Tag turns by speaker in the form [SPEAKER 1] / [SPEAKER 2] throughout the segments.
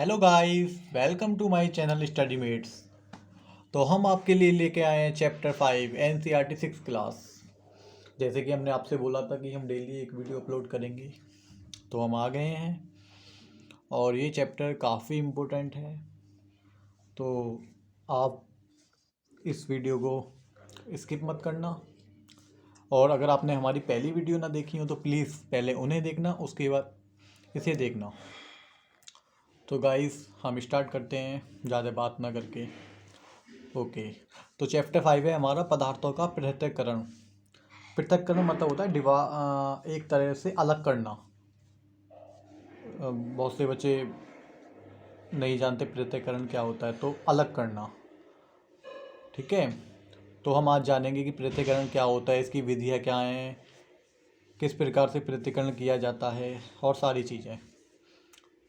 [SPEAKER 1] Hello guys, welcome to my channel study mates. तो हम आपके लिए लेके आए हैं चैप्टर 5 एनसीईआरटी 6 क्लास। जैसे कि हमने आपसे बोला था कि हम डेली एक वीडियो अपलोड करेंगे, तो हम आ गए हैं। और ये चैप्टर काफ़ी इम्पोर्टेंट है, तो आप इस वीडियो को स्किप मत करना। और अगर आपने हमारी पहली वीडियो ना देखी हो तो प्लीज़ पहले उन्हें देखना, उसके बाद इसे देखना। तो गाइस हम स्टार्ट करते हैं ज़्यादा बात ना करके। ओके, तो चैप्टर 5 है हमारा पदार्थों का पृथक्करण। पृथक्करण मतलब होता है एक तरह से अलग करना। बहुत से बच्चे नहीं जानते पृथक्करण क्या होता है, तो अलग करना। ठीक है, तो हम आज जानेंगे कि पृथक्करण क्या होता है, इसकी विधियाँ क्या हैं, किस प्रकार से पृथक्करण किया जाता है और सारी चीज़ें।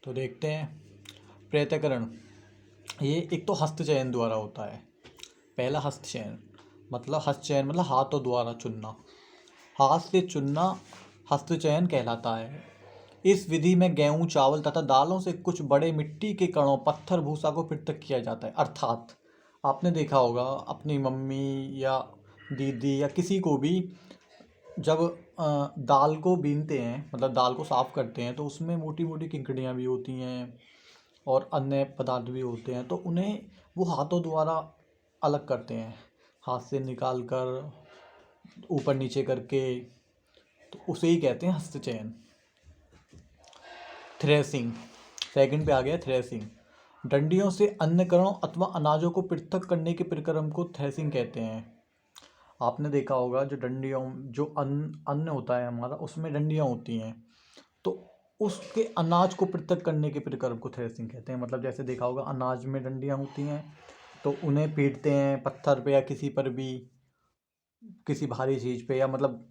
[SPEAKER 1] तो देखते हैं पृथक्करण। ये एक तो हस्तचयन द्वारा होता है। पहला हस्तचयन मतलब हाथों द्वारा चुनना। हाथ से चुनना हस्तचयन कहलाता है। इस विधि में गेहूं, चावल तथा दालों से कुछ बड़े मिट्टी के कणों, पत्थर, भूसा को पृथक किया जाता है। अर्थात आपने देखा होगा अपनी मम्मी या दीदी या किसी को भी, जब दाल को बीनते हैं मतलब दाल को साफ करते हैं, तो उसमें मोटी मोटी किंकड़ियाँ भी होती हैं और अन्य पदार्थ भी होते हैं, तो उन्हें वो हाथों द्वारा अलग करते हैं। हाथ से निकाल कर ऊपर नीचे करके, तो उसे ही कहते हैं हस्तचयन। थ्रेसिंग, सेकंड पे आ गया थ्रेसिंग। डंडियों से अन्न कणों अथवा अनाजों को पृथक करने के प्रक्रम को थ्रेसिंग कहते हैं। आपने देखा होगा जो डंडियों जो अन्न होता है हमारा, उसमें डंडियाँ होती हैं, तो उसके अनाज को पृथक करने के प्रक्रम को थ्रेसिंग कहते हैं। मतलब जैसे देखा होगा अनाज में डंडियाँ होती हैं, तो उन्हें पीटते हैं पत्थर पे या किसी पर भी, किसी भारी चीज़ पे, या मतलब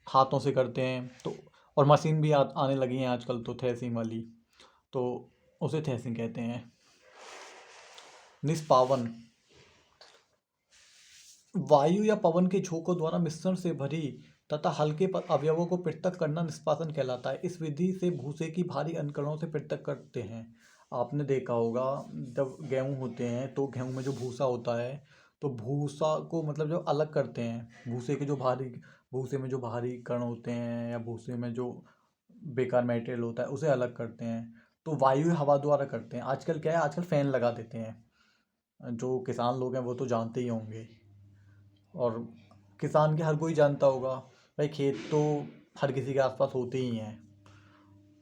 [SPEAKER 1] हाथों से करते हैं। तो और मशीन भी आने लगी हैं आजकल तो थ्रेसिंग वाली, तो उसे थ्रेसिंग कहते हैं। निष्पावन, वायु या पवन के झोंकों द्वारा मिश्रण से भरी तथा हल्के अवयवों को पृथक करना निष्पासन कहलाता है। इस विधि से भूसे की भारी अंकड़ों से पृथक करते हैं। आपने देखा होगा जब गेहूं होते हैं तो गेहूं में जो भूसा होता है, तो भूसा को मतलब जो अलग करते हैं, भूसे में जो भारी कण होते हैं या भूसे में जो बेकार मटेरियल होता है उसे अलग करते हैं। तो वायु हवा द्वारा करते हैं। आजकल क्या है, आजकल फैन लगा देते हैं। जो किसान लोग हैं वो तो जानते ही होंगे, और किसान के हर कोई जानता होगा भाई, खेत तो हर किसी के आसपास होते ही हैं।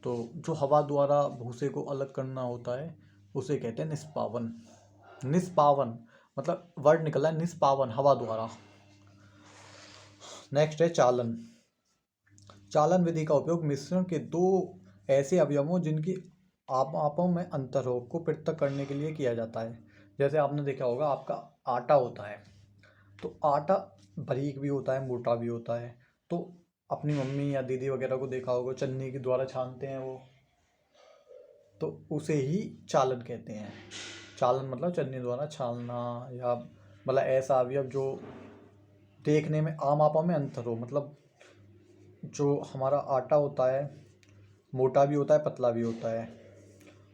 [SPEAKER 1] तो जो हवा द्वारा भूसे को अलग करना होता है उसे कहते हैं निष्पावन। निष्पावन मतलब वर्ड निकला है निष्पावन, हवा द्वारा। नेक्स्ट है चालन। चालन विधि का उपयोग मिश्रण के दो ऐसे अवयवों जिनकी आपों में अंतर हो को पृथक करने के लिए किया जाता है। जैसे आपने देखा होगा आपका आटा होता है, तो आटा बारीक भी होता है, मोटा भी होता है। तो अपनी मम्मी या दीदी वगैरह को देखा होगा चन्नी के द्वारा छानते हैं वो, तो उसे ही चालन कहते हैं। चालन मतलब चन्नी द्वारा छानना, या मतलब ऐसा अवयव जो देखने में आम आपों में अंतर हो। मतलब जो हमारा आटा होता है मोटा भी होता है, पतला भी होता है,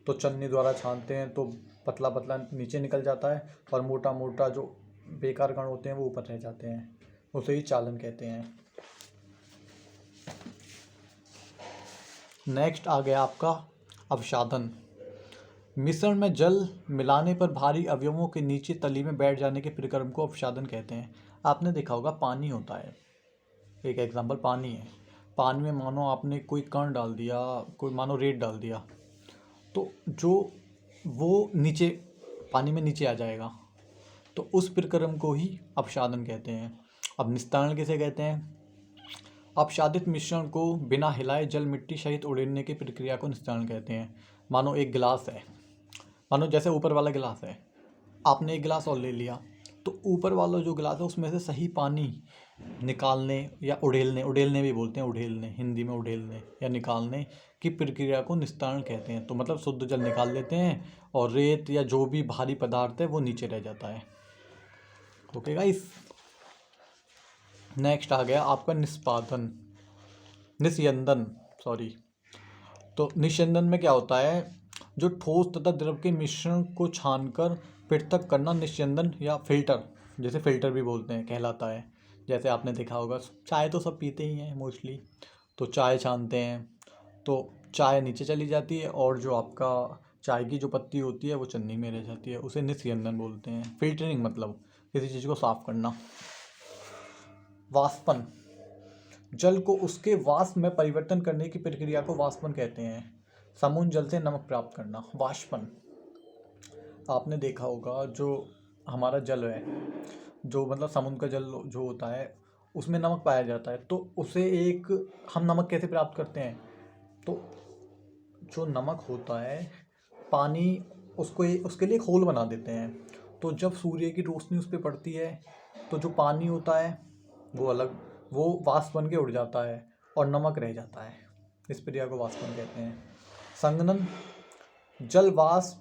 [SPEAKER 1] तो चन्नी द्वारा छानते हैं तो पतला पतला नीचे निकल जाता है, और मोटा मोटा जो बेकार कण होते हैं वो ऊपर रह जाते हैं, उसे ही चालन कहते हैं। नेक्स्ट आ गया आपका अवसादन। मिश्रण में जल मिलाने पर भारी अवयवों के नीचे तली में बैठ जाने के प्रक्रम को अवसादन कहते हैं। आपने देखा होगा पानी होता है, एक एग्जांपल पानी है। पानी में मानो आपने कोई कण डाल दिया, कोई मानो रेत डाल दिया, तो जो वो नीचे पानी में नीचे आ जाएगा, तो उस प्रक्रम को ही अपसादन कहते हैं। अब निस्तारण किसे कहते हैं? अपसादित मिश्रण को बिना हिलाए जल मिट्टी सहित उड़ेलने की प्रक्रिया को निस्तारण कहते हैं। मानो एक गिलास है, मानो जैसे ऊपर वाला गिलास है, आपने एक गिलास और ले लिया, तो ऊपर वाला जो गिलास है उसमें से सही पानी निकालने या उड़ेलने, उड़ेलने भी बोलते हैं, उड़ेलने हिंदी में, उड़ेलने या निकालने की प्रक्रिया को निस्तारण कहते हैं। तो मतलब शुद्ध जल निकाल लेते हैं और रेत या जो भी भारी पदार्थ है वो नीचे रह जाता है। ओके गाइस, नेक्स्ट आ गया आपका निस्यंदन। सॉरी, तो निस्यंदन में क्या होता है, जो ठोस तथा द्रव के मिश्रण को छानकर पृथक करना निस्यंदन या फिल्टर, जैसे फिल्टर भी बोलते हैं, कहलाता है। जैसे आपने देखा होगा, चाय तो सब पीते ही हैं मोस्टली, तो चाय छानते हैं तो चाय नीचे चली जाती है और जो आपका चाय की जो पत्ती होती है वो चन्नी में रह जाती है, उसे निस्यंदन बोलते हैं। फिल्टरिंग मतलब किसी चीज़ को साफ करना। वाष्पन, जल को उसके वाष्प में परिवर्तन करने की प्रक्रिया को वाष्पन कहते हैं। समुद्र जल से नमक प्राप्त करना। वाष्पन, आपने देखा होगा जो हमारा जल है, जो मतलब समुद्र का जल जो होता है उसमें नमक पाया जाता है, तो उसे एक हम नमक कैसे प्राप्त करते हैं, तो जो नमक होता है पानी उसको उसके लिए एक होल बना देते हैं, तो जब सूर्य की रोशनी उस पर पड़ती है तो जो पानी होता है वो अलग, वो वाष्प बन के उड़ जाता है और नमक रह जाता है। इस प्रक्रिया को वाष्पन कहते हैं। संघनन, जल वाष्प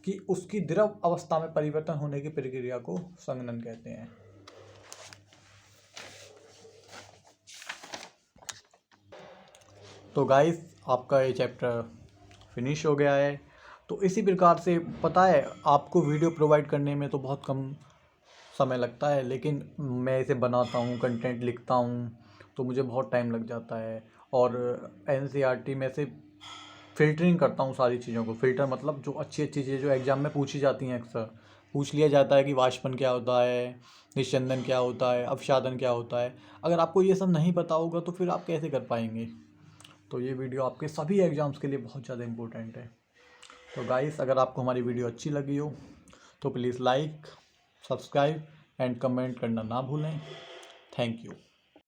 [SPEAKER 1] की उसकी द्रव अवस्था में परिवर्तन होने की प्रक्रिया को संघनन कहते हैं। तो गाइस, आपका ये चैप्टर फिनिश हो गया है। तो इसी प्रकार से पता है आपको वीडियो प्रोवाइड करने में तो बहुत कम समय लगता है, लेकिन मैं इसे बनाता हूँ, कंटेंट लिखता हूँ, तो मुझे बहुत टाइम लग जाता है। और NCERT में से फ़िल्टरिंग करता हूँ सारी चीज़ों को। फ़िल्टर मतलब जो अच्छी अच्छी चीज़ें जो एग्ज़ाम में पूछी जाती हैं, अक्सर पूछ लिया जाता है कि वाष्पन क्या होता है, निस्यंदन क्या होता है, अवसादन क्या होता है। अगर आपको ये सब नहीं पता होगा तो फिर आप कैसे कर पाएंगे। तो ये वीडियो आपके सभी एग्ज़ाम्स के लिए बहुत ज़्यादा इम्पोर्टेंट है। तो गाइस, अगर आपको हमारी वीडियो अच्छी लगी हो तो please like, subscribe and comment करना ना भूलें। Thank you.